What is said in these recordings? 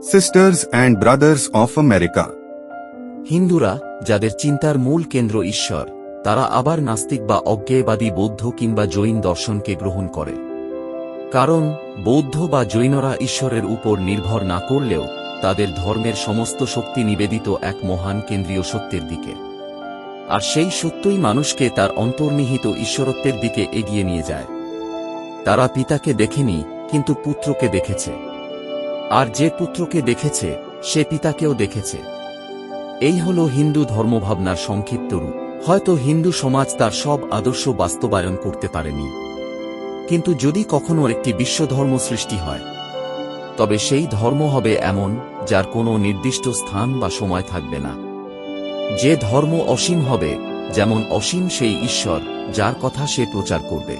Sisters and Brothers of America. হিন্দুরা, যাদের চিন্তার মূল কেন্দ্র ঈশ্বর, তারা আবার নাস্তিক বা অজ্ঞেয়বাদী বৌদ্ধ কিংবা জৈন দর্শনকে গ্রহণ করে। কারণ বৌদ্ধ বা জৈনরা ঈশ্বরের উপর নির্ভর না করলেও তাদের ধর্মের সমস্ত শক্তি নিবেদিত এক মহান কেন্দ্রীয় সত্যের দিকে। আর সেই সত্যই মানুষকে তার অন্তর্নিহিত ঈশ্বরত্বের দিকে এগিয়ে নিয়ে যায়। তারা পিতাকে দেখেনি, কিন্তু পুত্রকে দেখেছে। আর যে পুত্রকে দেখেছে, সে পিতাকেও দেখেছে। এই হল হিন্দু ধর্মভাবনার সংক্ষিপ্ত রূপ। হয়তো হিন্দু সমাজ তার সব আদর্শ বাস্তবায়ন করতে পারেনি, কিন্তু যদি কখনো একটি বিশ্বধর্ম সৃষ্টি হয়, তবে সেই ধর্ম হবে এমন, যার কোনো নির্দিষ্ট স্থান বা সময় থাকবে না। যে ধর্ম অসীম হবে, যেমন অসীম সেই ঈশ্বর যার কথা সে প্রচার করবে,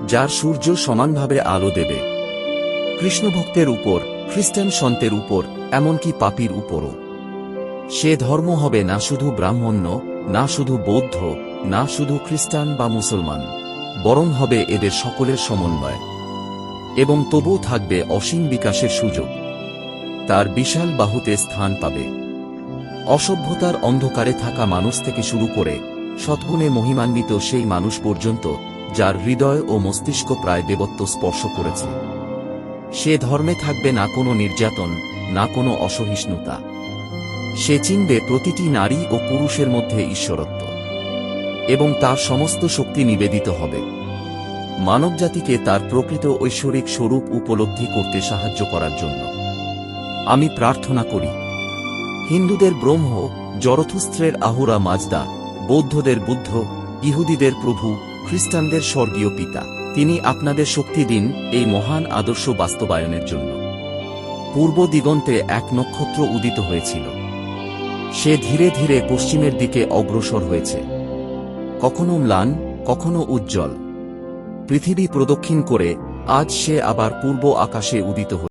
যার সূর্য সমানভাবে আলো দেবে কৃষ্ণভক্তের উপর, খ্রিস্টান সন্তের উপর, এমনকি পাপীর উপরও। সে ধর্ম হবে না শুধু ব্রাহ্মণ্য, না শুধু বৌদ্ধ, না শুধু খ্রিস্টান বা মুসলমান, বরং হবে এদের সকলের সমন্বয়। এবং তবুও থাকবে অসীম বিকাশের সুযোগ। তার বিশাল বাহুতে স্থান পাবে অসভ্যতার অন্ধকারে থাকা মানুষ থেকে শুরু করে সদ্গুণে মহিমান্বিত সেই মানুষ পর্যন্ত, যার হৃদয় ও মস্তিষ্ক প্রায় দেবত্ব স্পর্শ করেছে। সে ধর্মে থাকবে না কোনো নির্যাতন, না কোনো অসহিষ্ণুতা। সে চিনবে প্রতিটি নারী ও পুরুষের মধ্যে ঈশ্বরত্ব, এবং তার সমস্ত শক্তি নিবেদিত হবে মানবজাতিকে তার প্রকৃত ঐশ্বরিক স্বরূপ উপলব্ধি করতে সাহায্য করার জন্য। আমি প্রার্থনা করি, হিন্দুদের ব্রহ্ম, জরথুস্ত্রের আহুরা মাজদা, বৌদ্ধদের বুদ্ধ, ইহুদিদের প্রভু, খ্রিস্টানদের স্বর্গীয় পিতা, তিনি আপনাদের শক্তি দিন এই মহান আদর্শ বাস্তবায়নের জন্য। পূর্ব দিগন্তে এক নক্ষত্র উদিত হয়েছিল। সে ধীরে ধীরে পশ্চিমের দিকে অগ্রসর হয়েছে, কখনো ম্লান, কখনো উজ্জ্বল। পৃথিবী প্রদক্ষিণ করে আজ সে আবার পূর্ব আকাশে উদিত হয়েছে।